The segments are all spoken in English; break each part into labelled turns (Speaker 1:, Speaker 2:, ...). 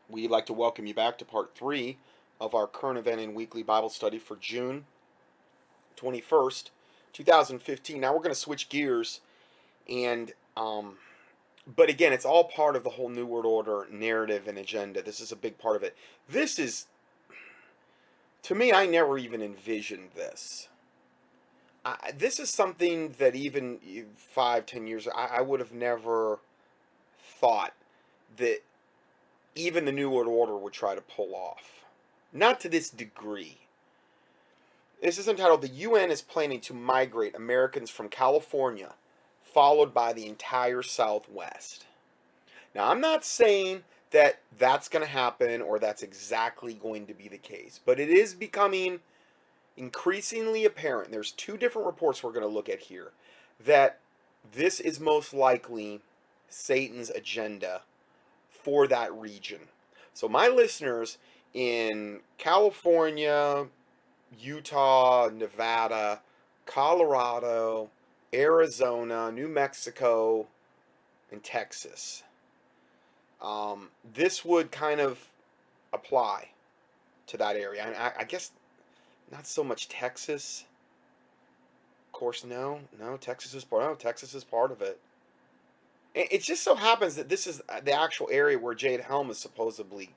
Speaker 1: We'd like to welcome you back to part 3 of our current event and weekly Bible study for June 21st, 2015. Now we're going to switch gears, and but again, it's all part of the whole New World Order narrative and agenda. This is a big part of it. This is, to me, I never even envisioned this. This is something that even 5, 10 years, I would have never thought that even the New World Order would try to pull off. Not to this degree. This is entitled, "The UN is Planning to Migrate Americans from California, Followed by the Entire Southwest." Now, I'm not saying that that's going to happen or that's exactly going to be the case, but it is becoming increasingly apparent. There's two different reports we're going to look at here that this is most likely Satan's agenda for that region. So my listeners in California, Utah, Nevada, Colorado, Arizona, New Mexico, and Texas, this would kind of apply to that area. I guess not so much Texas. Of course, no, Texas is part of it. It just so happens that this is the actual area where Jade Helm is supposedly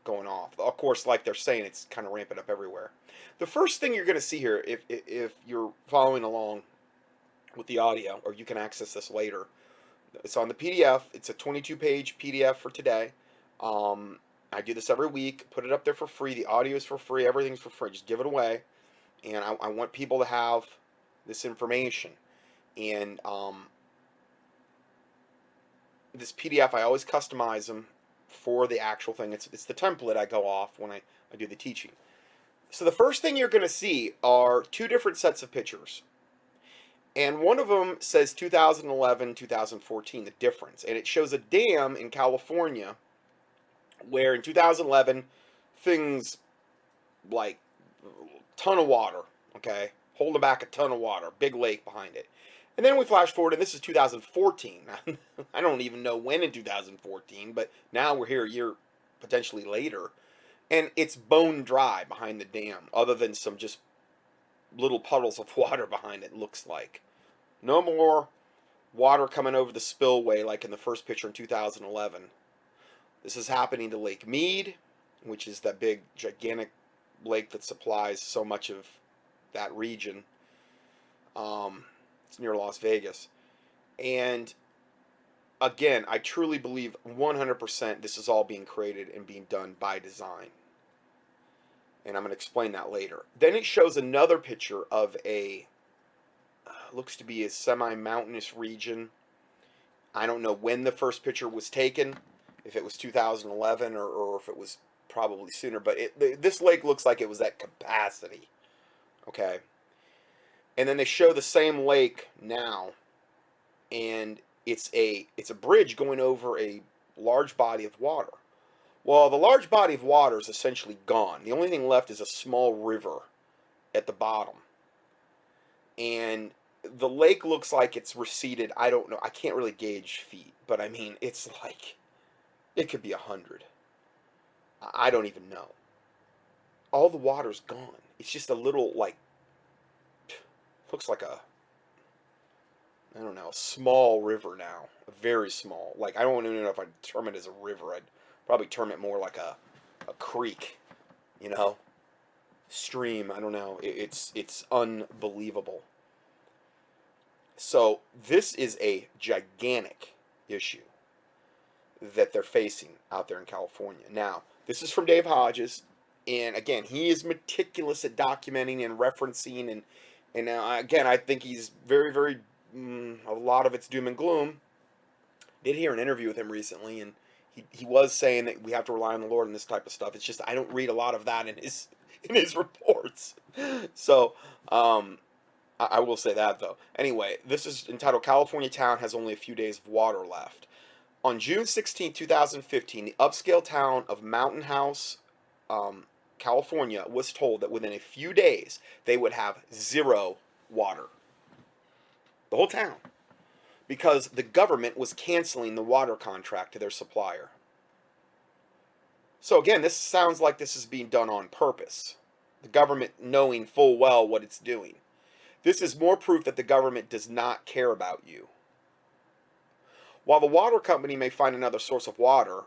Speaker 1: going off. Of course, like they're saying, it's kind of ramping up everywhere. The first thing you're going to see here, if you're following along with the audio, or you can access this later, it's on the PDF. It's a 22-page PDF for today. I do this every week. Put it up there for free. The audio is for free. Everything's for free. Just give it away. And I want people to have this information. And this PDF, I always customize them for the actual thing. It's the template I go off when I do the teaching. So the first thing you're going to see are two different sets of pictures. And one of them says 2011, 2014, the difference. And it shows a dam in California where in 2011, things like a ton of water, okay? Holding back a ton of water, big lake behind it. And then we flash forward, and this is 2014. I don't even know when in 2014, but now we're here a year potentially later, and it's bone dry behind the dam, other than some just little puddles of water behind it, looks like. No more water coming over the spillway like in the first picture in 2011. This is happening to Lake Mead, which is that big, gigantic lake that supplies so much of that region. It's near Las Vegas. And again, I truly believe 100% this is all being created and being done by design. And I'm going to explain that later. Then it shows another picture of a, looks to be a semi-mountainous region. I don't know when the first picture was taken, if it was 2011 or if it was probably sooner, but this lake looks like it was at capacity. Okay. And then they show the same lake now, and it's a bridge going over a large body of water. Well, the large body of water is essentially gone. The only thing left is a small river at the bottom. And the lake looks like it's receded. I don't know. I can't really gauge feet, but I mean, it's like, it could be 100. I don't even know. All the water's gone. It's just a little, like, looks like a, I don't know, a small river now. Very small. Like, I don't even know if I'd term it as a river. I'd probably term it more like a creek, you know? Stream, I don't know. It's unbelievable. So, this is a gigantic issue that they're facing out there in California. Now, this is from Dave Hodges, and again, he is meticulous at documenting and referencing, and again, I think he's very, very, a lot of it's doom and gloom. Did hear an interview with him recently, and he was saying that we have to rely on the Lord and this type of stuff. It's just I don't read a lot of that in his reports. So, I will say that, though. Anyway, this is entitled "California Town Has Only a Few Days of Water Left." On June 16, 2015, the upscale town of Mountain House, California, was told that within a few days they would have zero water. The whole town. Because the government was canceling the water contract to their supplier. So again, this sounds like this is being done on purpose. The government knowing full well what it's doing. This is more proof that the government does not care about you. While the water company may find another source of water,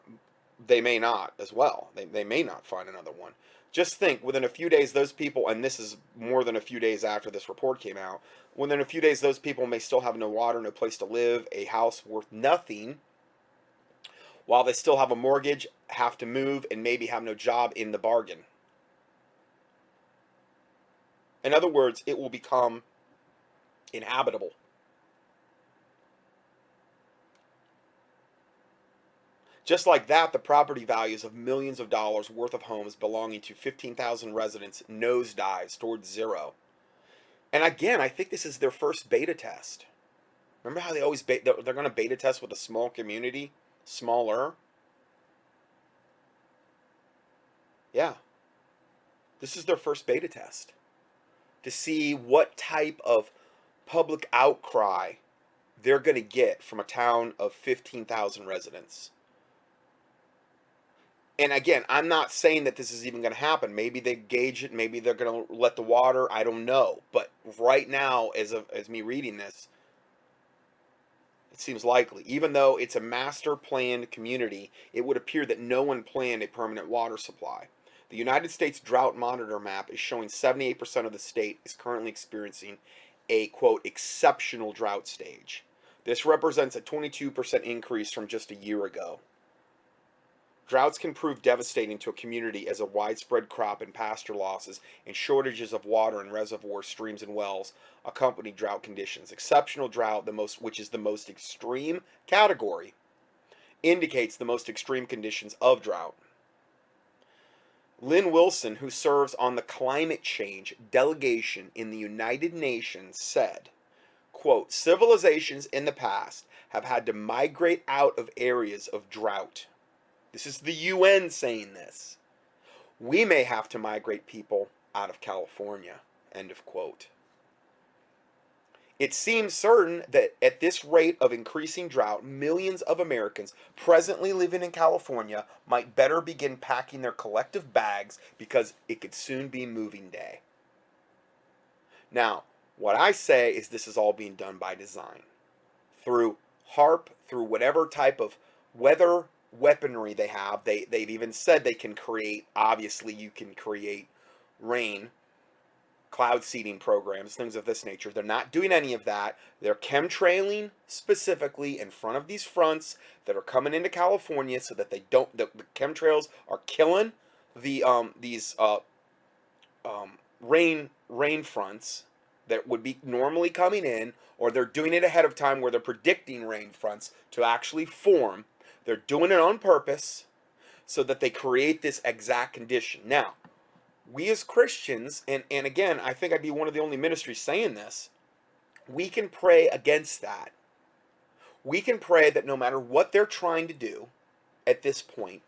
Speaker 1: they may not as well. They may not find another one. Just think, within a few days, those people, and this is more than a few days after this report came out, within a few days, those people may still have no water, no place to live, a house worth nothing, while they still have a mortgage, have to move, and maybe have no job in the bargain. In other words, it will become inhabitable. Just like that, the property values of millions of dollars worth of homes belonging to 15,000 residents nosedives towards zero. And again, I think this is their first beta test. Remember how they always they're going to beta test with a small community, smaller? Yeah. This is their first beta test to see what type of public outcry they're going to get from a town of 15,000 residents. And again, I'm not saying that this is even going to happen. Maybe they gauge it. Maybe they're going to let the water. I don't know. But right now, as me reading this, it seems likely. Even though it's a master planned community, it would appear that no one planned a permanent water supply. The United States Drought Monitor map is showing 78% of the state is currently experiencing a, quote, exceptional drought stage. This represents a 22% increase from just a year ago. Droughts can prove devastating to a community as a widespread crop and pasture losses and shortages of water in reservoirs, streams, and wells accompany drought conditions. Exceptional drought, which is the most extreme category, indicates the most extreme conditions of drought. Lynn Wilson, who serves on the climate change delegation in the United Nations, said, quote, civilizations in the past have had to migrate out of areas of drought. This is the UN saying this. We may have to migrate people out of California. End of quote. It seems certain that at this rate of increasing drought, millions of Americans presently living in California might better begin packing their collective bags because it could soon be moving day. Now, what I say is this is all being done by design. Through HARP, through whatever type of weather weaponry they have. They've even said they can create, obviously you can create rain, cloud seeding programs, things of this nature. They're not doing any of that. They're chemtrailing specifically in front of these fronts that are coming into California so that they don't, the chemtrails are killing the rain fronts that would be normally coming in, or they're doing it ahead of time where they're predicting rain fronts to actually form. They're doing it on purpose so that they create this exact condition. Now, we as Christians, and again, I think I'd be one of the only ministries saying this, we can pray against that. We can pray that no matter what they're trying to do at this point,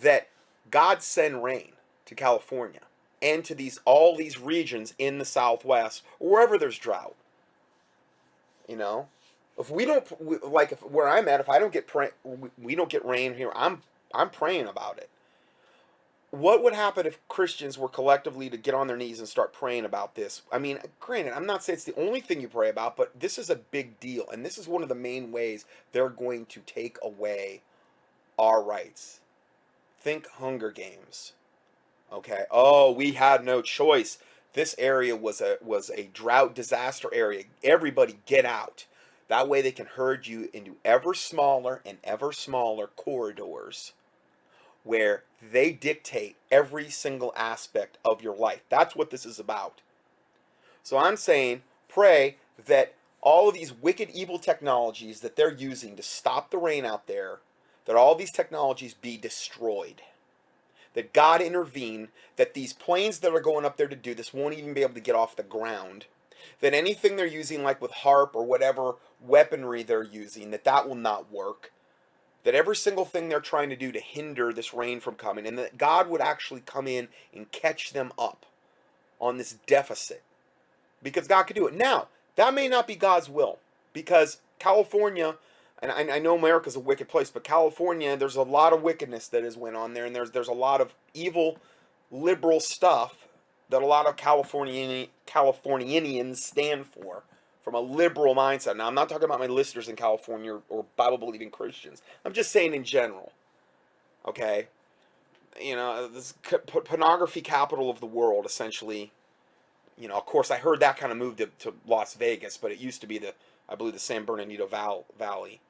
Speaker 1: that God send rain to California and to all these regions in the Southwest, or wherever there's drought. You know? If we don't, like where I'm at, if I don't get we don't get rain here, I'm praying about it. What would happen if Christians were collectively to get on their knees and start praying about this? I mean, granted, I'm not saying it's the only thing you pray about, but this is a big deal, and this is one of the main ways they're going to take away our rights. Think Hunger Games. Okay. Oh, we had no choice. This area was a drought disaster area. Everybody get out. That way they can herd you into ever smaller and ever smaller corridors where they dictate every single aspect of your life. That's what this is about. So I'm saying, pray that all of these wicked, evil technologies that they're using to stop the rain out there, that all these technologies be destroyed. That God intervene, that these planes that are going up there to do this won't even be able to get off the ground. That anything they're using, like with HARP or whatever weaponry they're using, that will not work. That every single thing they're trying to do to hinder this rain from coming, and that God would actually come in and catch them up on this deficit. Because God could do it. Now, that may not be God's will. Because California, and I know America's a wicked place, but California, there's a lot of wickedness that has went on there, and there's a lot of evil, liberal stuff that a lot of Californians stand for, from a liberal mindset. Now, I'm not talking about my listeners in California or Bible-believing Christians. I'm just saying in general, okay? You know, this pornography capital of the world, essentially. You know, of course, I heard that kind of moved to Las Vegas, but it used to be I believe, the San Bernardino Valley.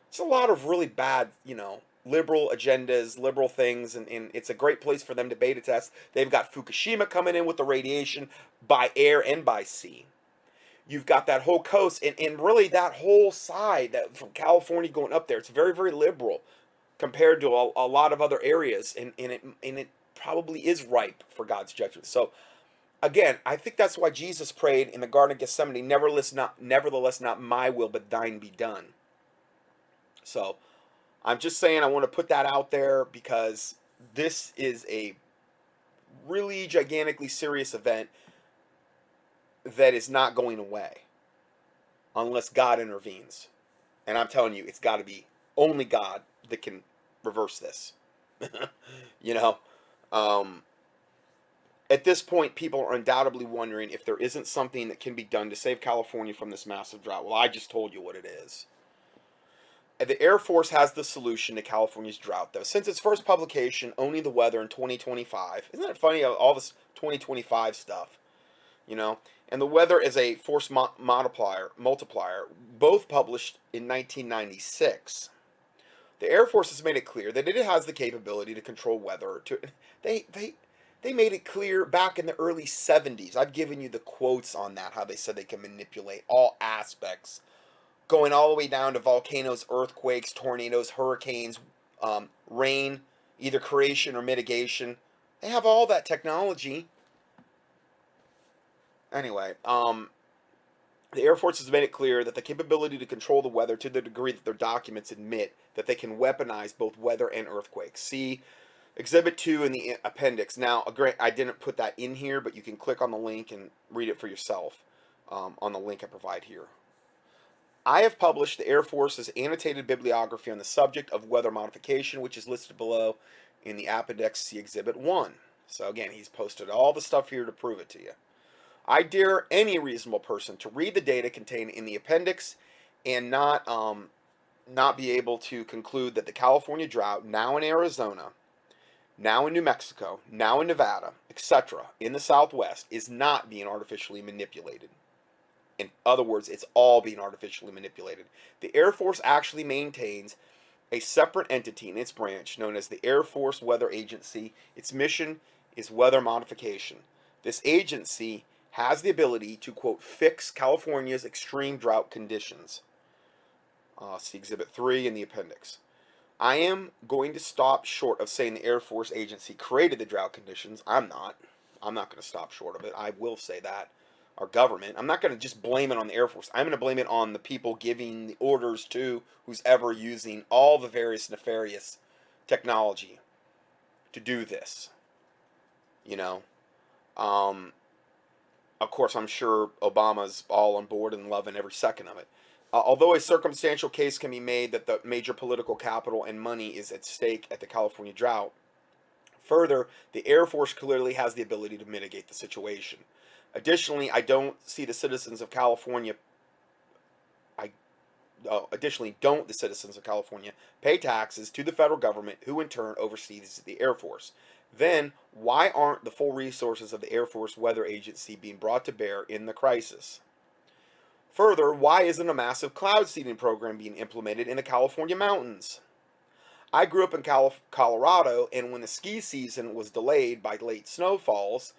Speaker 1: It's a lot of really bad, you know, liberal agendas, liberal things, and it's a great place for them to beta test. They've got Fukushima coming in with the radiation by air and by sea. You've got that whole coast, and really that whole side that from California going up there. It's very, very liberal compared to a lot of other areas, and it probably is ripe for God's judgment. So again, I think that's why Jesus prayed in the Garden of Gethsemane, nevertheless not my will, but thine be done. So I'm just saying, I want to put that out there because this is a really gigantically serious event that is not going away unless God intervenes. And I'm telling you, it's got to be only God that can reverse this. You know, at this point, people are undoubtedly wondering if there isn't something that can be done to save California from this massive drought. Well, I just told you what it is. The Air Force has the solution to California's drought, though. Since its first publication, Owning the Weather in 2025, isn't it funny, all this 2025 stuff, you know? And the weather is a force multiplier, both published in 1996. The Air Force has made it clear that it has the capability to control weather. They made it clear back in the early 70s. I've given you the quotes on that, how they said they can manipulate all aspects, going all the way down to volcanoes, earthquakes, tornadoes, hurricanes, rain, either creation or mitigation. They have all that technology. Anyway, the Air Force has made it clear that the capability to control the weather to the degree that their documents admit that they can weaponize both weather and earthquakes. See Exhibit 2 in the appendix. Now, I didn't put that in here, but you can click on the link and read it for yourself on the link I provide here. I have published the Air Force's annotated bibliography on the subject of weather modification, which is listed below in the appendix, see Exhibit 1. So again, he's posted all the stuff here to prove it to you. I dare any reasonable person to read the data contained in the appendix and not be able to conclude that the California drought, now in Arizona, now in New Mexico, now in Nevada, etc., in the Southwest, is not being artificially manipulated. In other words, it's all being artificially manipulated. The Air Force actually maintains a separate entity in its branch known as the Air Force Weather Agency. Its mission is weather modification. This agency has the ability to, quote, fix California's extreme drought conditions. See Exhibit 3 in the appendix. I am going to stop short of saying the Air Force Agency created the drought conditions. I'm not going to stop short of it. I will say that. Our government. I'm not going to just blame it on the Air Force. I'm going to blame it on the people giving the orders to who's ever using all the various nefarious technology to do this. You know? Of course, I'm sure Obama's all on board and loving every second of it. Although a circumstantial case can be made that the major political capital and money is at stake at the California drought, further, the Air Force clearly has the ability to mitigate the situation. Additionally, don't the citizens of California pay taxes to the federal government, who in turn oversees the Air Force. Then, why aren't the full resources of the Air Force Weather Agency being brought to bear in the crisis? Further, why isn't a massive cloud seeding program being implemented in the California mountains? I grew up in Colorado, and when the ski season was delayed by late snowfalls,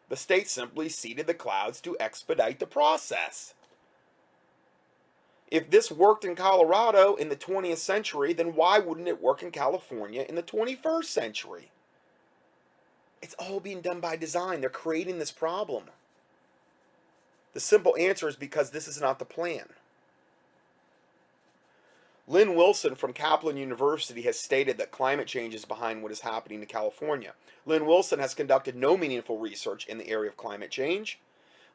Speaker 1: the state simply seeded the clouds to expedite the process. If this worked in Colorado in the 20th century, then why wouldn't it work in California in the 21st century? It's all being done by design. They're creating this problem. The simple answer is because this is not the plan. Lynn Wilson from Kaplan University has stated that climate change is behind what is happening in California. Lynn Wilson has conducted no meaningful research in the area of climate change.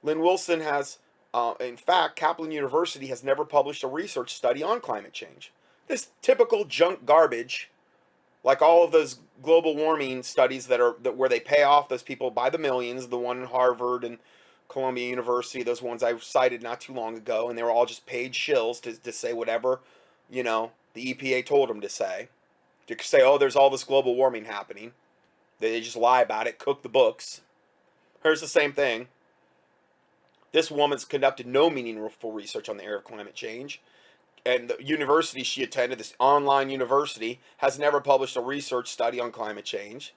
Speaker 1: Lynn Wilson has, in fact, Kaplan University has never published a research study on climate change. This typical junk garbage, like all of those global warming studies where they pay off those people by the millions, the one in Harvard and Columbia University, those ones I cited not too long ago, and they were all just paid shills to say whatever, the EPA told them to say. To say, oh, there's all this global warming happening. They just lie about it, cook the books. Here's the same thing. This woman's conducted no meaningful research on the area of climate change. And the university she attended, this online university, has never published a research study on climate change.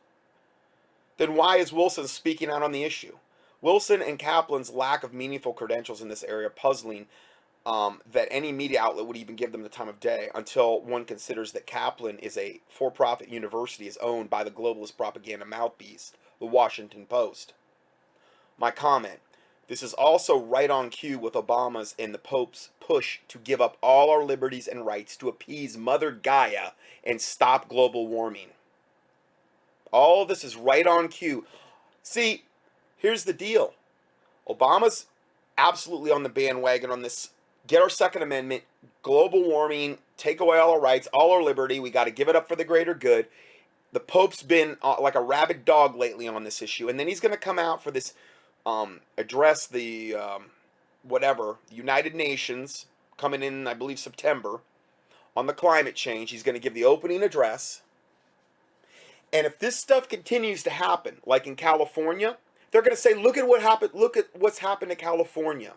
Speaker 1: Then why is Wilson speaking out on the issue? Wilson and Kaplan's lack of meaningful credentials in this area puzzling that any media outlet would even give them the time of day, until one considers that Kaplan is a for-profit university is owned by the globalist propaganda mouthpiece, the Washington Post. My comment: this is also right on cue with Obama's and the Pope's push to give up all our liberties and rights to appease Mother Gaia and stop global warming. All this is right on cue. See, here's the deal. Obama's absolutely on the bandwagon on this. Get our Second Amendment, global warming, take away all our rights, all our liberty. We got to give it up for the greater good. The Pope's been like a rabid dog lately on this issue. And then he's going to come out for this address the United Nations, coming in, I believe, September, on the climate change. He's going to give the opening address. And if this stuff continues to happen, like in California, they're going to say, look at what happened. Look at what's happened to California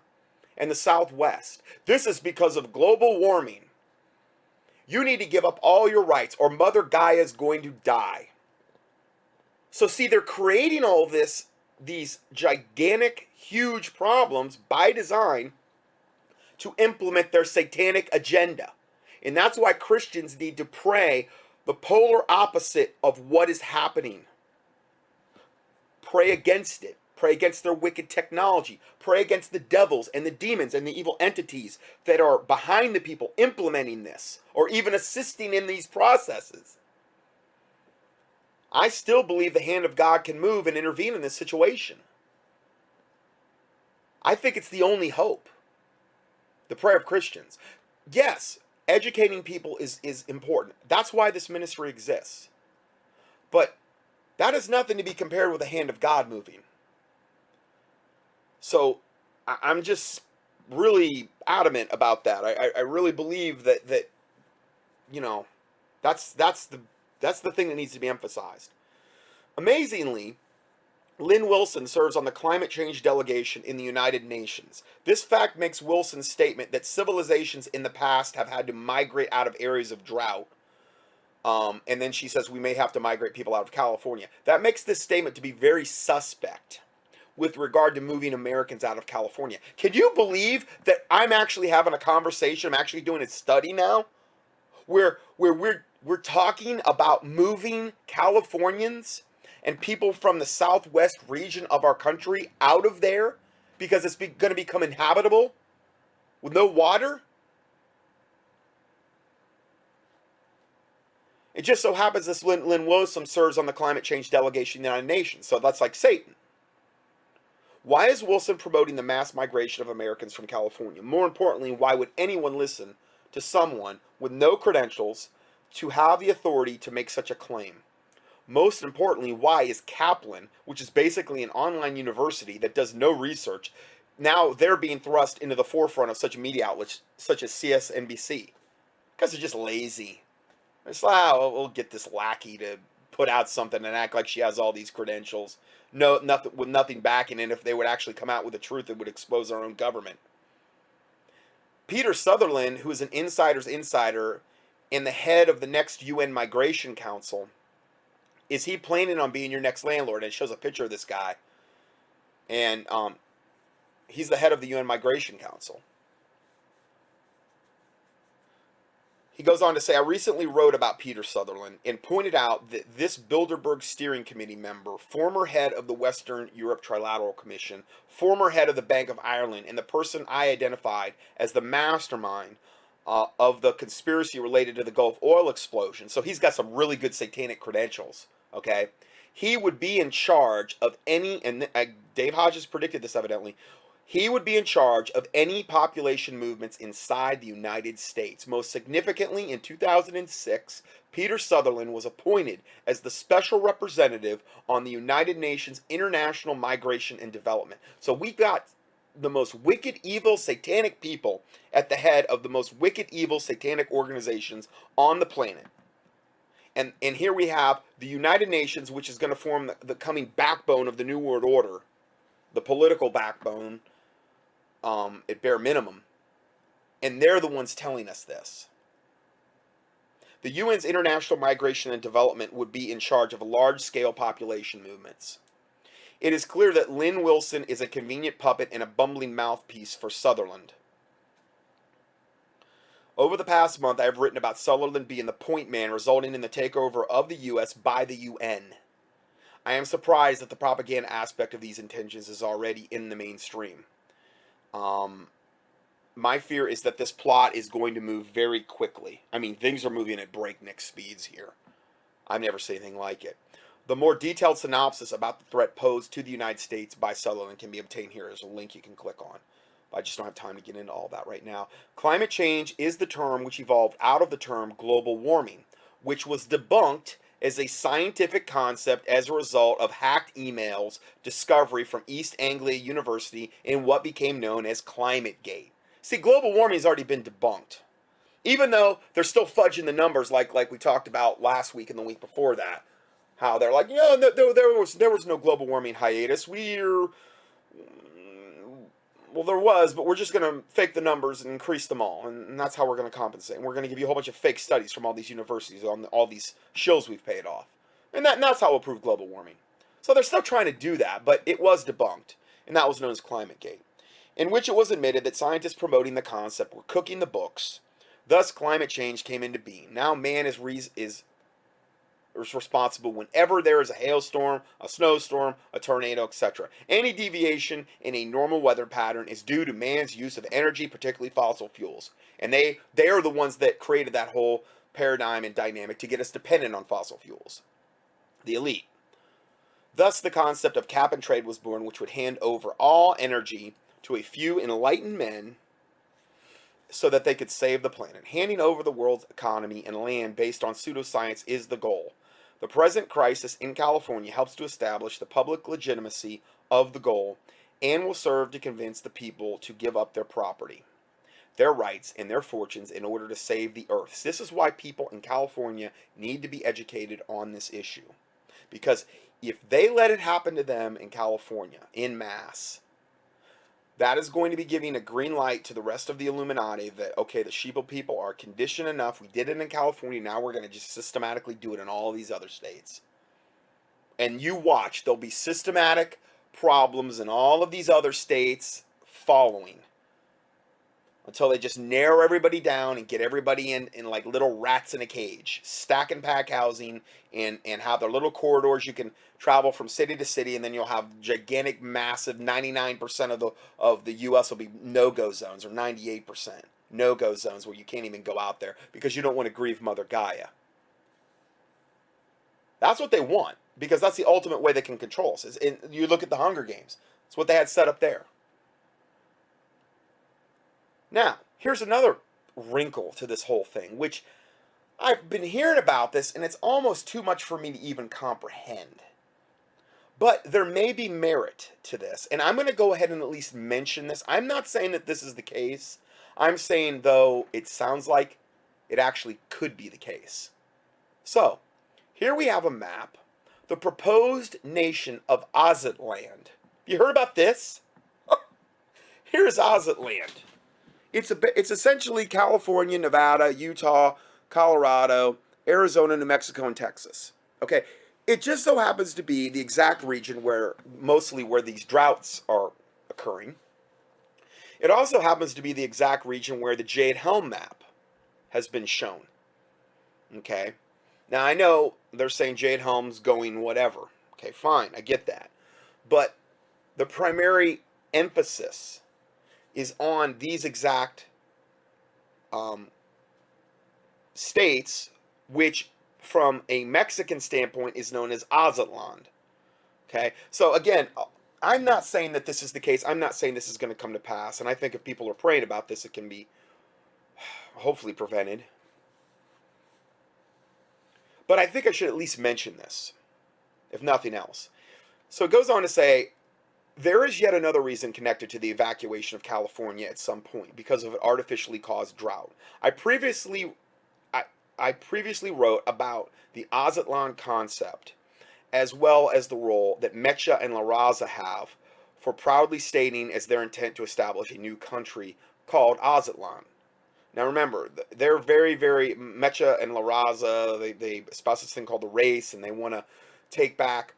Speaker 1: and the Southwest. This is because of global warming. You need to give up all your rights or Mother Gaia is going to die. So see, they're creating all these gigantic, huge problems by design to implement their satanic agenda. And that's why Christians need to pray the polar opposite of what is happening. Pray against it. Pray against their wicked technology. Pray against the devils and the demons and the evil entities that are behind the people implementing this or even assisting in these processes. I still believe the hand of God can move and intervene in this situation. I think it's the only hope. The prayer of Christians. Yes, educating people is important. That's why this ministry exists. But that is nothing to be compared with the hand of God moving. So I'm just really adamant about that. I really believe that that's the thing that needs to be emphasized. Amazingly, Lynn Wilson serves on the climate change delegation in the United Nations. This fact makes Wilson's statement that civilizations in the past have had to migrate out of areas of drought. And then she says we may have to migrate people out of California. That makes this statement to be very suspect with regard to moving Americans out of California. Can you believe that I'm actually having a conversation, I'm actually doing a study now, where we're talking about moving Californians and people from the southwest region of our country out of there because it's going to become inhabitable with no water? It just so happens this Lynn Wilson serves on the climate change delegation in the United Nations, so that's like Satan. Why is Wilson promoting the mass migration of Americans from California? More importantly, why would anyone listen to someone with no credentials to have the authority to make such a claim? Most importantly, why is Kaplan, which is basically an online university that does no research, now they're being thrust into the forefront of such media outlets such as CSNBC? Because they're just lazy. It's like, oh, we'll get this lackey to put out something and act like she has all these credentials. No, nothing with nothing backing it. If they would actually come out with the truth, it would expose our own government. Peter Sutherland, who is an insider's insider and the head of the next UN Migration Council, is he planning on being your next landlord? And it shows a picture of this guy. And he's the head of the UN Migration Council. He goes on to say, I recently wrote about Peter Sutherland and pointed out that this Bilderberg Steering Committee member, former head of the Western Europe Trilateral Commission, former head of the Bank of Ireland, and the person I identified as the mastermind of the conspiracy related to the Gulf oil explosion. So he's got some really good satanic credentials, okay? He would be in charge of any, and Dave Hodges predicted this evidently, He would be in charge of any population movements inside the United States. Most significantly, in 2006, Peter Sutherland was appointed as the special representative on the United Nations International Migration and Development. So we got the most wicked, evil, satanic people at the head of the most wicked, evil, satanic organizations on the planet. And here we have the United Nations, which is going to form the coming backbone of the New World Order, the political backbone, at bare minimum. And they're the ones telling us this. The UN's International Migration and Development would be in charge of large-scale population movements. It is clear that Lynn Wilson is a convenient puppet and a bumbling mouthpiece for Sutherland. Over the past month, I have written about Sutherland being the point man resulting in the takeover of the U.S. by the UN. I am surprised that the propaganda aspect of these intentions is already in the mainstream. My fear is that this plot is going to move very quickly. I mean, things are moving at breakneck speeds here. I've never seen anything like it. The more detailed synopsis about the threat posed to the United States by Sutherland can be obtained here. There's a link you can click on. I just don't have time to get into all that right now. Climate change is the term which evolved out of the term global warming, which was debunked as a scientific concept as a result of hacked emails discovery from East Anglia University in what became known as ClimateGate. See, global warming has already been debunked. Even though they're still fudging the numbers like we talked about last week and the week before that. How they're like, yeah, there was no global warming hiatus. Well, there was, but we're just going to fake the numbers and increase them all. And that's how we're going to compensate. And we're going to give you a whole bunch of fake studies from all these universities on all these shills we've paid off. And that's how we'll prove global warming. So they're still trying to do that, but it was debunked. And that was known as ClimateGate, in which it was admitted that scientists promoting the concept were cooking the books. Thus, climate change came into being. Now man is responsible whenever there is a hailstorm, a snowstorm, a tornado, etc. Any deviation in a normal weather pattern is due to man's use of energy, particularly fossil fuels. And they are the ones that created that whole paradigm and dynamic to get us dependent on fossil fuels. The elite. Thus, the concept of cap and trade was born, which would hand over all energy to a few enlightened men so that they could save the planet. Handing over the world's economy and land based on pseudoscience is the goal. The present crisis in California helps to establish the public legitimacy of the goal and will serve to convince the people to give up their property, their rights, and their fortunes in order to save the earth. This is why people in California need to be educated on this issue. Because if they let it happen to them in California, in mass, that is going to be giving a green light to the rest of the Illuminati that, okay, the sheeple people are conditioned enough. We did it in California. Now we're going to just systematically do it in all these other states. And you watch. There'll be systematic problems in all of these other states following. Until they just narrow everybody down and get everybody in like little rats in a cage. Stack and pack housing and have their little corridors. You can travel from city to city, and then you'll have gigantic, massive 99% of the U.S. will be no-go zones, or 98% no-go zones where you can't even go out there because you don't want to grieve Mother Gaia. That's what they want, because that's the ultimate way they can control us. And you look at the Hunger Games. That's what they had set up there. Now, here's another wrinkle to this whole thing, which I've been hearing about this, and it's almost too much for me to even comprehend. But there may be merit to this, and I'm going to go ahead and at least mention this. I'm not saying that this is the case. I'm saying, though, it sounds like it actually could be the case. So, here we have a map. The proposed nation of Aztlan. You heard about this? Here's Aztlan. It's essentially California, Nevada, Utah, Colorado, Arizona, New Mexico, and Texas. Okay, it just so happens to be the exact region where these droughts are occurring. It also happens to be the exact region where the Jade Helm map has been shown. Okay, now I know they're saying Jade Helm's going whatever. Okay, fine, I get that, but the primary emphasis is on these exact states, which from a Mexican standpoint is known as Aztlan. Okay, so again, I'm not saying that this is the case. I'm not saying this is going to come to pass. And I think if people are praying about this, it can be hopefully prevented. But I think I should at least mention this, if nothing else. So it goes on to say, there is yet another reason connected to the evacuation of California at some point because of an artificially caused drought. I previously wrote about the Aztlan concept, as well as the role that Mecha and La Raza have for proudly stating as their intent to establish a new country called Aztlan. Now remember, they're very, very, Mecha and La Raza, they espouse this thing called the race, and they want to take back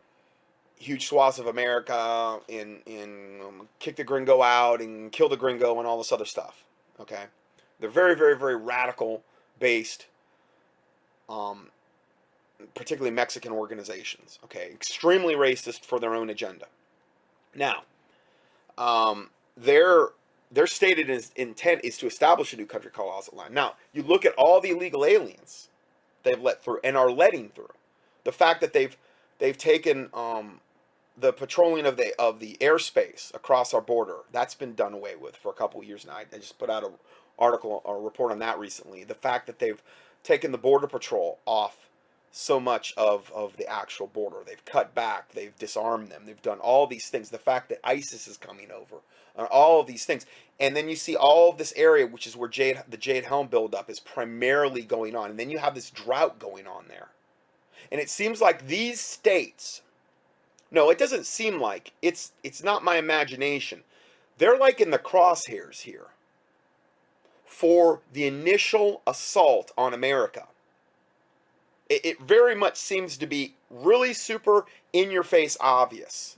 Speaker 1: huge swaths of America and kick the gringo out and kill the gringo and all this other stuff. Okay? They're very, very, very radical based, particularly Mexican organizations. Okay? Extremely racist for their own agenda. Now, their stated intent is to establish a new country called Aztlan. Now, you look at all the illegal aliens they've let through and are letting through. The fact that they've taken the patrolling of the airspace across our border, that's been done away with for a couple of years now. I just put out an article or a report on that recently. The fact that they've taken the border patrol off so much of the actual border. They've cut back, they've disarmed them, they've done all these things. The fact that ISIS is coming over, and all of these things. And then you see all of this area, which is where the Jade Helm buildup is primarily going on. And then you have this drought going on there. And it seems like these states, no, it doesn't seem like, it's not my imagination. They're like in the crosshairs here for the initial assault on America. It very much seems to be really super in-your-face obvious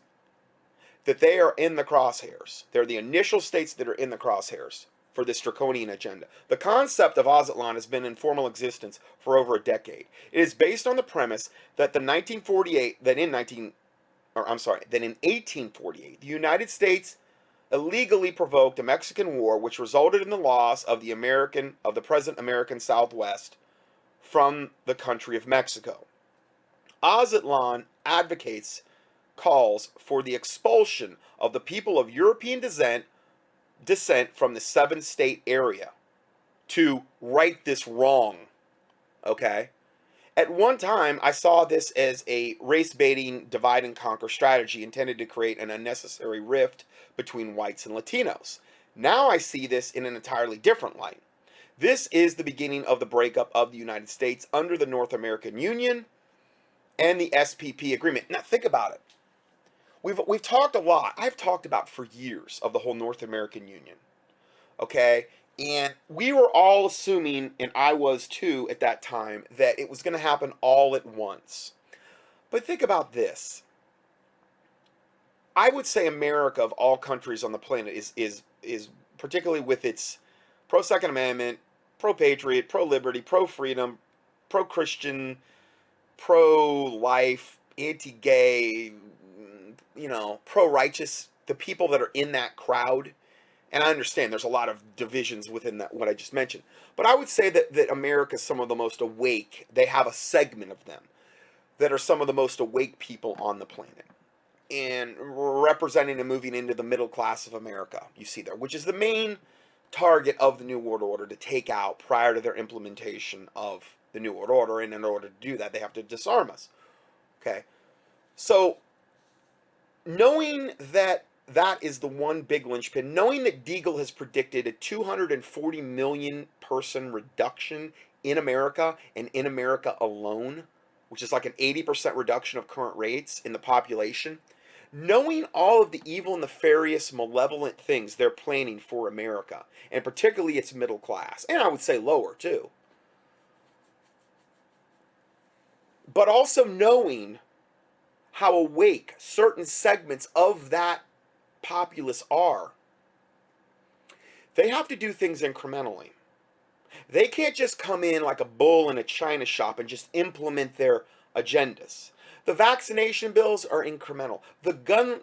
Speaker 1: that they are in the crosshairs. They're the initial states that are in the crosshairs for this draconian agenda. The concept of Aztlan has been in formal existence for over a decade. It is based on the premise that in 1848, the United States illegally provoked a Mexican war, which resulted in the loss of the present American Southwest from the country of Mexico. Aztlan calls for the expulsion of the people of European descent from the 7-state area to right this wrong. Okay? At one time, I saw this as a race-baiting divide and conquer strategy intended to create an unnecessary rift between whites and Latinos. Now I see this in an entirely different light. This is the beginning of the breakup of the United States under the North American Union and the SPP agreement. Now think about it. We've talked a lot. I've talked about for years of the whole North American Union. Okay? And we were all assuming, and I was too at that time, that it was going to happen all at once. But think about this. I would say America, of all countries on the planet, is particularly with its pro-Second Amendment, pro-patriot, pro-liberty, pro-freedom, pro-Christian, pro-life, anti-gay, pro-righteous, the people that are in that crowd. And I understand there's a lot of divisions within that, what I just mentioned. But I would say that America is some of the most awake. They have a segment of them that are some of the most awake people on the planet. And representing and moving into the middle class of America, you see there, which is the main target of the New World Order to take out prior to their implementation of the New World Order. And in order to do that, they have to disarm us. Okay? So, knowing that is the one big linchpin, knowing that Deagle has predicted a 240 million person reduction in America and in America alone, which is like an 80% reduction of current rates in the population, knowing all of the evil, nefarious, malevolent things they're planning for America, and particularly its middle class, and I would say lower too, but also knowing how awake certain segments of that populace are, they have to do things incrementally. They can't just come in like a bull in a china shop and just implement their agendas. The vaccination bills are incremental. The gun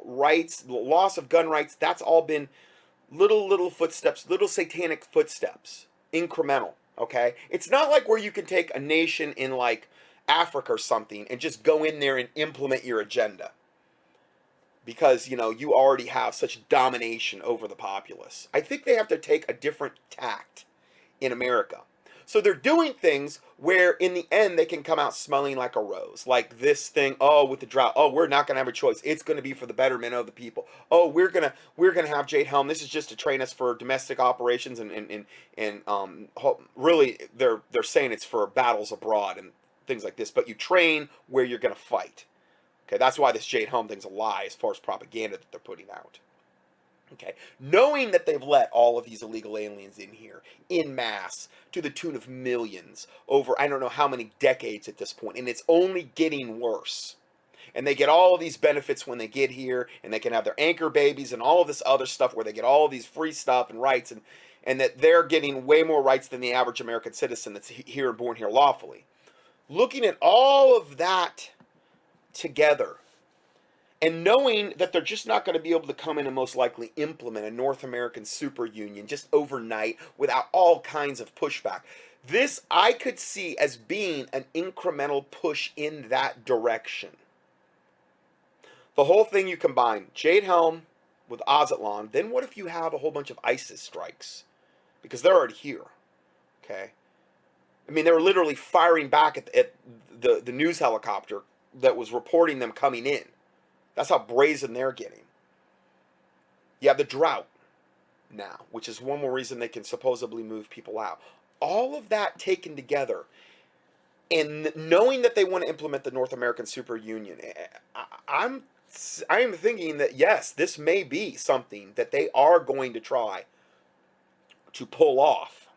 Speaker 1: rights, the loss of gun rights, that's all been little footsteps, little satanic footsteps, incremental. Okay, it's not like where you can take a nation in like Africa or something and just go in there and implement your agenda. because, you know, you already have such domination over the populace. I think they have to take a different tact in America. So they're doing things where in the end they can come out smelling like a rose. Like this thing, oh, with the drought, oh, we're not going to have a choice. It's going to be for the betterment of the people. Oh, we're going to have Jade Helm. This is just to train us for domestic operations and really they're saying it's for battles abroad and things like this, but you train where you're going to fight. Okay, that's why this Jade Helm thing's a lie as far as propaganda that they're putting out. Okay, knowing that they've let all of these illegal aliens in here in mass to the tune of millions over I don't know how many decades at this point, and it's only getting worse. And they get all of these benefits when they get here, and they can have their anchor babies and all of this other stuff where they get all of these free stuff and rights, and that they're getting way more rights than the average American citizen that's here and born here lawfully. Looking at all of that together, and knowing that they're just not going to be able to come in and most likely implement a North American super union just overnight without all kinds of pushback. This I could see as being an incremental push in that direction. The whole thing you combine Jade Helm with Aztlan, then what if you have a whole bunch of ISIS strikes? Because they're already here. Okay? I mean, they were literally firing back at the news helicopter that was reporting them coming in. That's how brazen they're getting. You have the drought now, which is one more reason they can supposedly move people out. All of that taken together, and knowing that they want to implement the North American Super Union, I am thinking that yes, this may be something that they are going to try to pull off.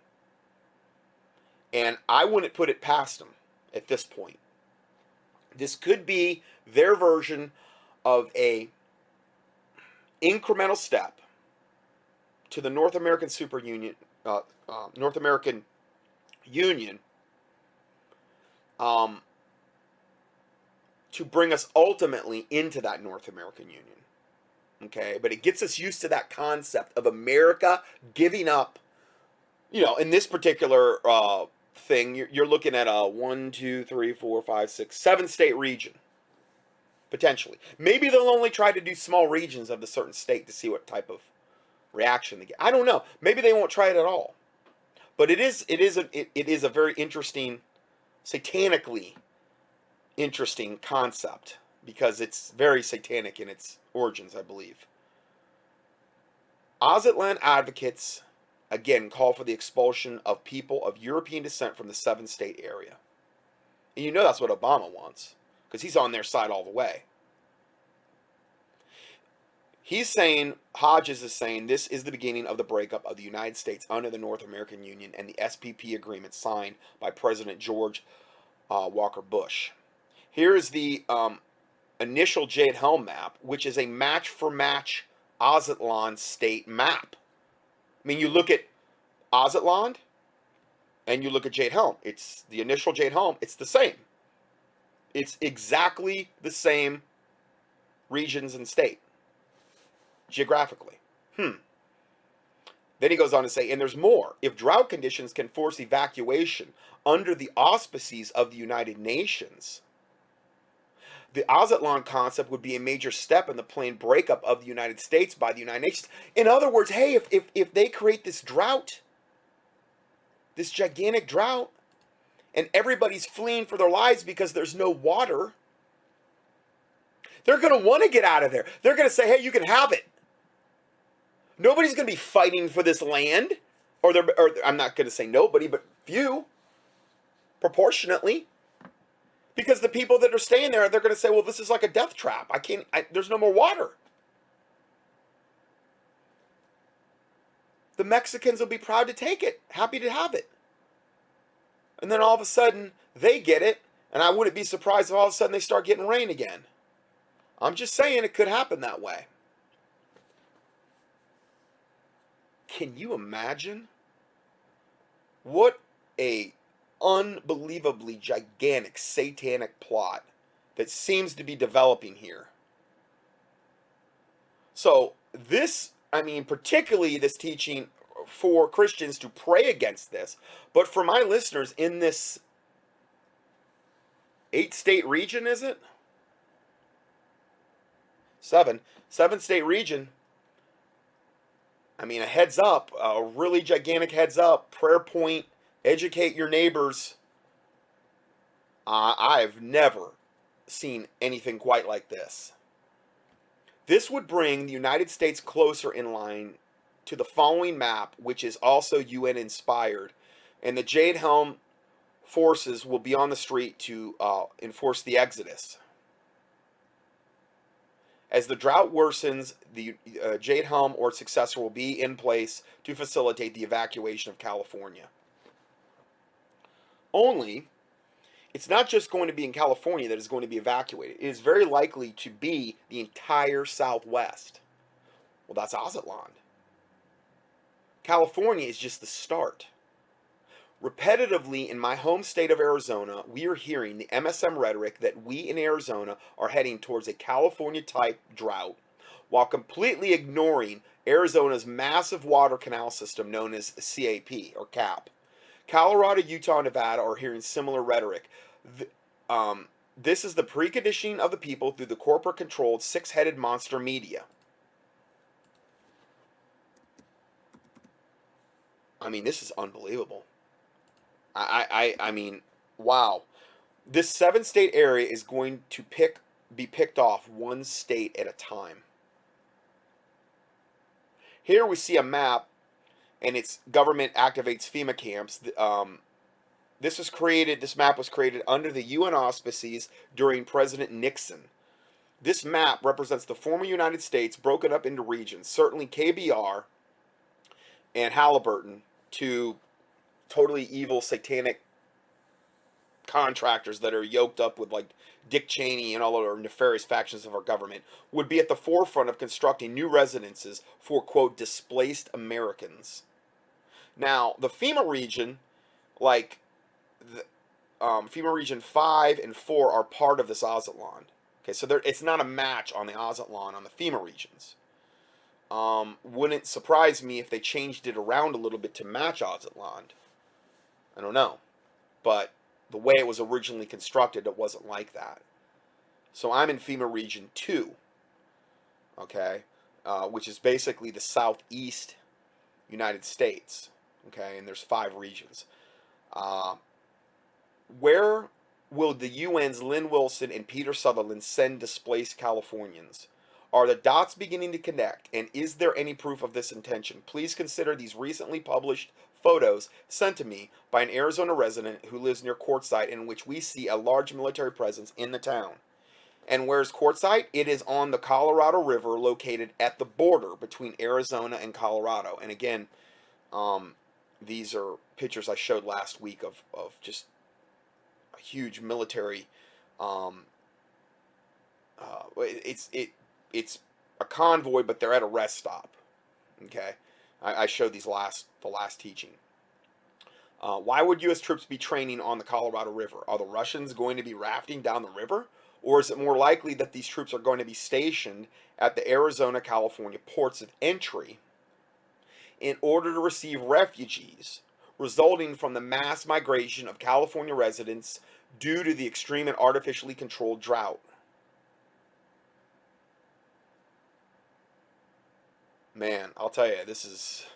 Speaker 1: And I wouldn't put it past them at this point. This could be their version of a incremental step to the North American Super Union, North American Union, to bring us ultimately into that North American Union. Okay, but it gets us used to that concept of America giving up. You know, in this particular thing, you're looking at a 1, 2, 3, 4, 5, 6, 7-state region. Potentially. Maybe they'll only try to do small regions of the certain state to see what type of reaction they get. I don't know. Maybe they won't try it at all. But it is a very interesting, satanically interesting concept, because it's very satanic in its origins, I believe. Aztlan advocates again call for the expulsion of people of European descent from the 7-state area. And you know that's what Obama wants, because he's on their side all the way. He's saying, Hodges is saying, this is the beginning of the breakup of the United States under the North American Union and the SPP agreement signed by President George Walker Bush. Here is the initial Jade Helm map, which is a match-for-match Aztlan state map. I mean, you look at Aztlan and you look at Jade Helm. It's the initial Jade Helm. It's the same. It's exactly the same regions and state, geographically. Then he goes on to say, and there's more. If drought conditions can force evacuation under the auspices of the United Nations, the Aztlan concept would be a major step in the planned breakup of the United States by the United Nations. In other words, hey, if they create this drought, this gigantic drought, and everybody's fleeing for their lives because there's no water, they're going to want to get out of there. They're going to say, hey, you can have it. Nobody's going to be fighting for this land. Or I'm not going to say nobody, but few, proportionately. Because the people that are staying there, they're going to say, well, this is like a death trap. There's no more water. The Mexicans will be proud to take it, happy to have it. And then all of a sudden, they get it, and I wouldn't be surprised if all of a sudden they start getting rain again. I'm just saying it could happen that way. Can you imagine? What a unbelievably gigantic satanic plot that seems to be developing here. So this, I mean, particularly this teaching for Christians to pray against this, but for my listeners in this 8-state region, is it? Seven state region. I mean, a heads up, a really gigantic heads up, prayer point, educate your neighbors. I've never seen anything quite like this. This would bring the United States closer in line to the following map, which is also UN inspired, and the Jade Helm forces will be on the street to enforce the exodus. As the drought worsens, the Jade Helm or its successor will be in place to facilitate the evacuation of California. Only, it's not just going to be in California that is going to be evacuated. It is very likely to be the entire Southwest. Well, that's Aztlan. California is just the start. Repetitively in my home state of Arizona, we are hearing the MSM rhetoric that we in Arizona are heading towards a California-type drought, while completely ignoring Arizona's massive water canal system known as CAP or CAP. Colorado, Utah, and Nevada are hearing similar rhetoric. This is the preconditioning of the people through the corporate-controlled six-headed monster media. I mean, this is unbelievable. I mean, wow. This 7-state area is going to be picked off one state at a time. Here we see a map, and it's government activates FEMA camps. This map was created under the UN auspices during President Nixon. This map represents the former United States broken up into regions. Certainly KBR and Halliburton, two totally evil satanic contractors that are yoked up with like Dick Cheney and all other nefarious factions of our government, would be at the forefront of constructing new residences for, quote, displaced Americans. Now, the FEMA region, like the FEMA region 5 and 4 are part of this Aztlan. Okay, so it's not a match on the Aztlan on the FEMA regions. Wouldn't surprise me if they changed it around a little bit to match Aztlan. I don't know. But the way it was originally constructed, it wasn't like that. So I'm in FEMA Region 2, okay, which is basically the southeast United States, okay, and there's 5 regions. Where will the UN's Lynn Wilson and Peter Sutherland send displaced Californians? Are the dots beginning to connect, and is there any proof of this intention? Please consider these recently published photos sent to me by an Arizona resident who lives near Quartzsite, in which we see a large military presence in the town. And where's Quartzsite? It is on the Colorado River, located at the border between Arizona and Colorado. And again, these are pictures I showed last week of just a huge military. It's a convoy, but they're at a rest stop. Okay, I showed the last teaching. Why would U.S. troops be training on the Colorado River? Are the Russians going to be rafting down the river? Or is it more likely that these troops are going to be stationed at the Arizona-California ports of entry in order to receive refugees resulting from the mass migration of California residents due to the extreme and artificially controlled drought? Man, I'll tell you, this is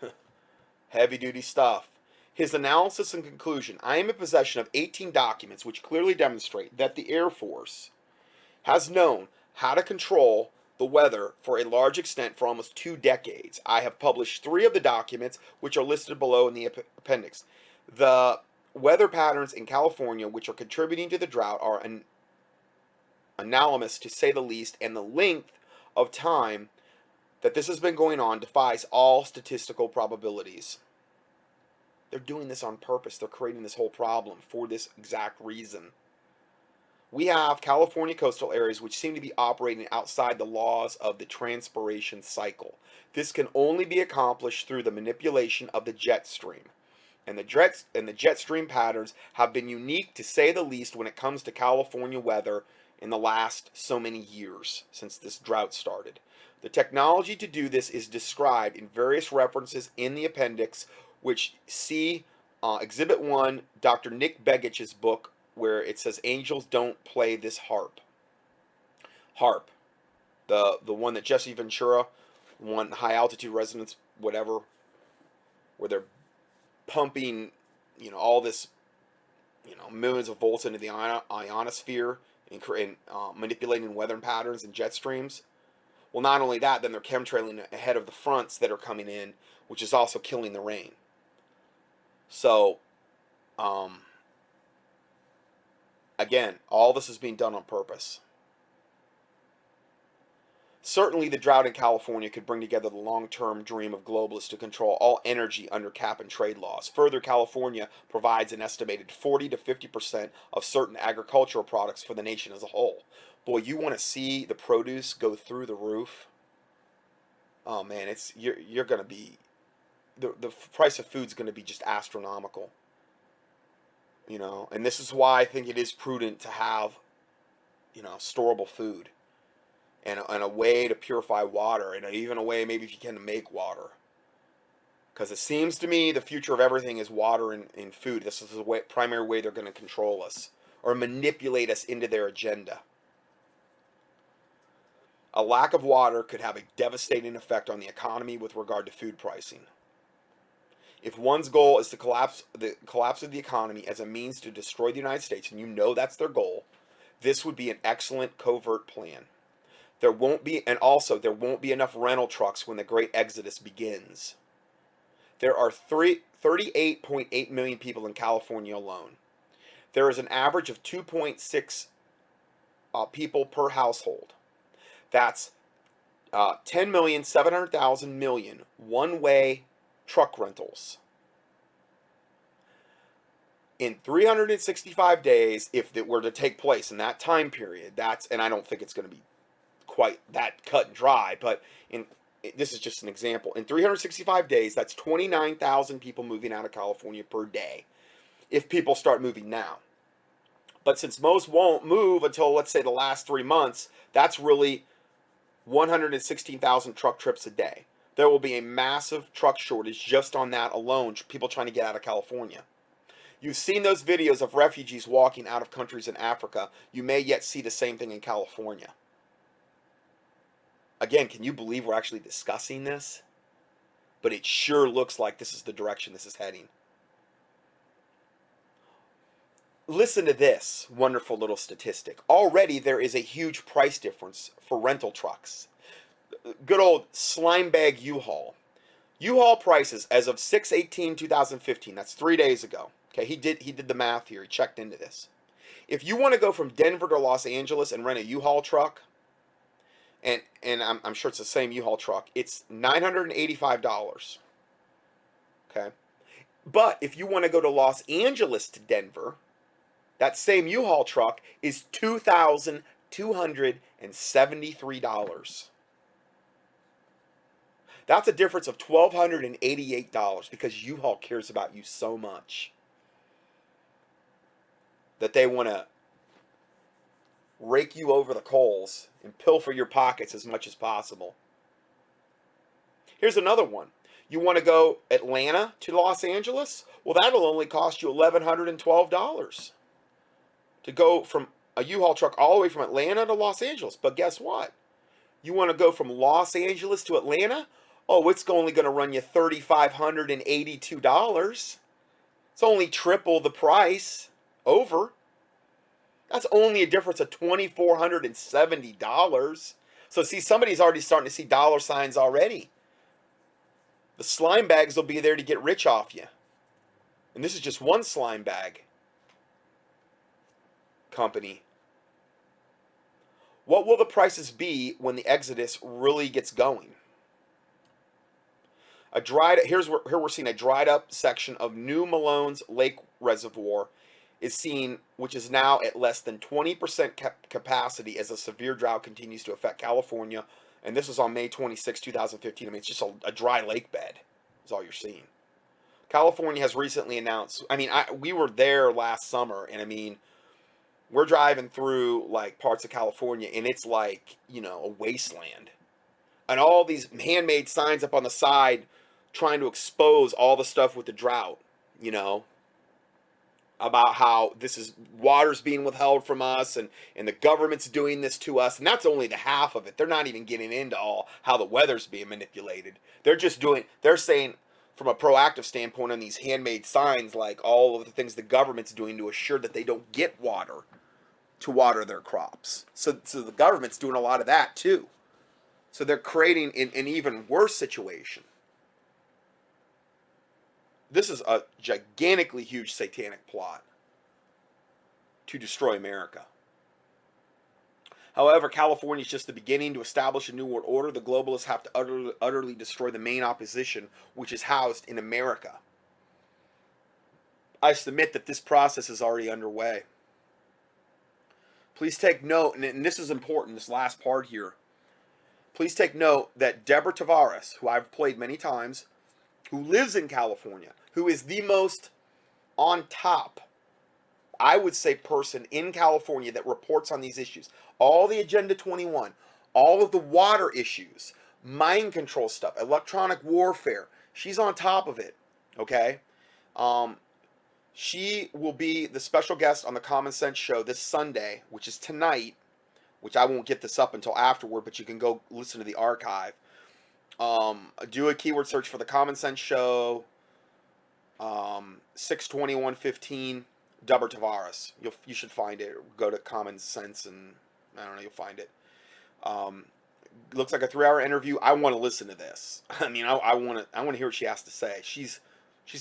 Speaker 1: heavy-duty stuff. His analysis and conclusion: I am in possession of 18 documents which clearly demonstrate that the Air Force has known how to control the weather for a large extent for almost 2 decades. I have published 3 of the documents, which are listed below in the appendix. The weather patterns in California which are contributing to the drought are anomalous, to say the least, and the length of time that this has been going on defies all statistical probabilities. They're doing this on purpose. They're creating this whole problem for this exact reason. We have California coastal areas which seem to be operating outside the laws of the transpiration cycle. This can only be accomplished through the manipulation of the jet stream. And the jet stream patterns have been unique, to say the least, when it comes to California weather in the last so many years since this drought started. The technology to do this is described in various references in the appendix, which see Exhibit 1, Dr. Nick Begich's book, where it says angels don't play this harp. Harp. The one that Jesse Ventura won, high altitude resonance, whatever, where they're pumping, all this, millions of volts into the ionosphere and manipulating weather patterns and jet streams. Well, not only that, then they're chemtrailing ahead of the fronts that are coming in, which is also killing the rain. So, again, all this is being done on purpose. Certainly, the drought in California could bring together the long-term dream of globalists to control all energy under cap and trade laws. Further, California provides an estimated 40 to 50% of certain agricultural products for the nation as a whole. Boy, you want to see the produce go through the roof? Oh man, you're going to be, the price of food's going to be just astronomical. And this is why I think it is prudent to have, storable food. And a way to purify water, and even a way maybe if you can make water. Because it seems to me the future of everything is water and food. This is the primary way they're going to control us or manipulate us into their agenda. A lack of water could have a devastating effect on the economy with regard to food pricing. If one's goal is to collapse of the economy as a means to destroy the United States, and that's their goal, this would be an excellent covert plan. There won't be enough rental trucks when the great exodus begins. There are 38.8 million people in California alone. There is an average of 2.6 people per household. That's 10,700,000 one-way truck rentals. In 365 days, if it were to take place in that time period, and I don't think it's going to be quite that cut and dry, but this is just an example. In 365 days, that's 29,000 people moving out of California per day, if people start moving now. But since most won't move until, let's say, the last 3 months, that's really 116,000 truck trips a day. There will be a massive truck shortage just on that alone, people trying to get out of California. You've seen those videos of refugees walking out of countries in Africa. You may yet see the same thing in California. Again, can you believe we're actually discussing this? But it sure looks like this is the direction this is heading. Listen to this wonderful little statistic. Already there is a huge price difference for rental trucks. Good old Slimebag U-Haul. U-Haul prices as of 6/18/2015, that's 3 days ago. Okay, he did the math here. He checked into this. If you want to go from Denver to Los Angeles and rent a U-Haul truck, and I'm sure it's the same U-Haul truck, it's $985. Okay? But if you want to go to Los Angeles to Denver, that same U-Haul truck is $2,273. That's a difference of $1,288 because U-Haul cares about you so much that they want to rake you over the coals and pilfer your pockets as much as possible. Here's another one. You want to go Atlanta to Los Angeles? Well, that'll only cost you $1,112 to go from a U-Haul truck all the way from Atlanta to Los Angeles. But guess what? You want to go from Los Angeles to Atlanta? Oh, it's only going to run you $3,582. It's only triple the price over. That's only a difference of $2,470. So see, somebody's already starting to see dollar signs already. The slime bags will be there to get rich off you. And this is just one slime bag company. What will the prices be when the exodus really gets going? Here we're seeing a dried up section of New Malone's Lake Reservoir is seen, which is now at less than 20% capacity as a severe drought continues to affect California. And this was on May 26, 2015. I mean, it's just a dry lake bed is all you're seeing. California has recently announced, we were there last summer, and I mean, we're driving through like parts of California, and it's like, a wasteland. And all these handmade signs up on the side trying to expose all the stuff with the drought, about how this is water's being withheld from us, and the government's doing this to us, and that's only the half of it. They're not even getting into all how the weather's being manipulated. They're saying from a proactive standpoint on these handmade signs, like all of the things the government's doing to assure that they don't get water to water their crops. So the government's doing a lot of that too. So they're creating an even worse situation. This is a gigantically huge satanic plot to destroy America. However, California is just the beginning to establish a new world order. The globalists have to utterly destroy the main opposition, which is housed in America. I submit that this process is already underway. Please take note, and this is important, this last part here. Please take note that Deborah Tavares, who I've played many times, who lives in California, who is the most on top, I would say, person in California that reports on these issues. All the Agenda 21, all of the water issues, mind control stuff, electronic warfare. She's on top of it, okay? She will be the special guest on the Common Sense Show this Sunday, which is tonight, which I won't get this up until afterward, but you can go listen to the archive. Do a keyword search for the Common Sense Show, 6/21/15, Deborah Tavares. You should find it. Go to Common Sense and I don't know, you'll find it. Looks like a 3-hour interview. I want to listen to this. I mean, I want to hear what she has to say. She's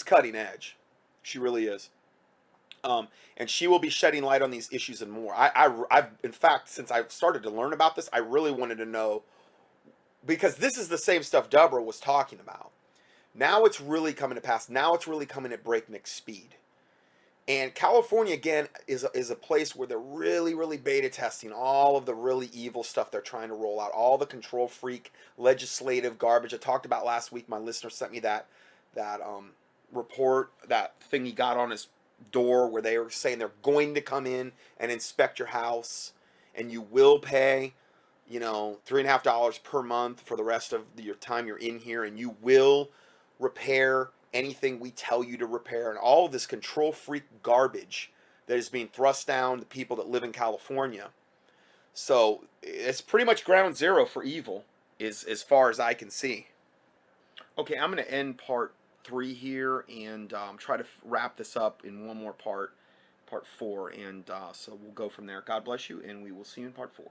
Speaker 1: cutting edge. She really is. And she will be shedding light on these issues and more. I've in fact, since I've started to learn about this, I really wanted to know, because this is the same stuff Deborah was talking about. Now it's really coming to pass. Now it's really coming at breakneck speed. And California, again, is a place where they're really, really beta testing all of the really evil stuff they're trying to roll out. All the control freak legislative garbage I talked about last week. My listener sent me that report, that thing he got on his door where they were saying they're going to come in and inspect your house, and you will pay, $3.50 per month for the rest of your time you're in here, and you will repair anything we tell you to repair, and all of this control freak garbage that is being thrust down the people that live in California. So it's pretty much ground zero for evil, as far as I can see. Okay, I'm going to end part 3 here and try to wrap this up in one more part 4, and so we'll go from there. God bless you, and we will see you in part 4.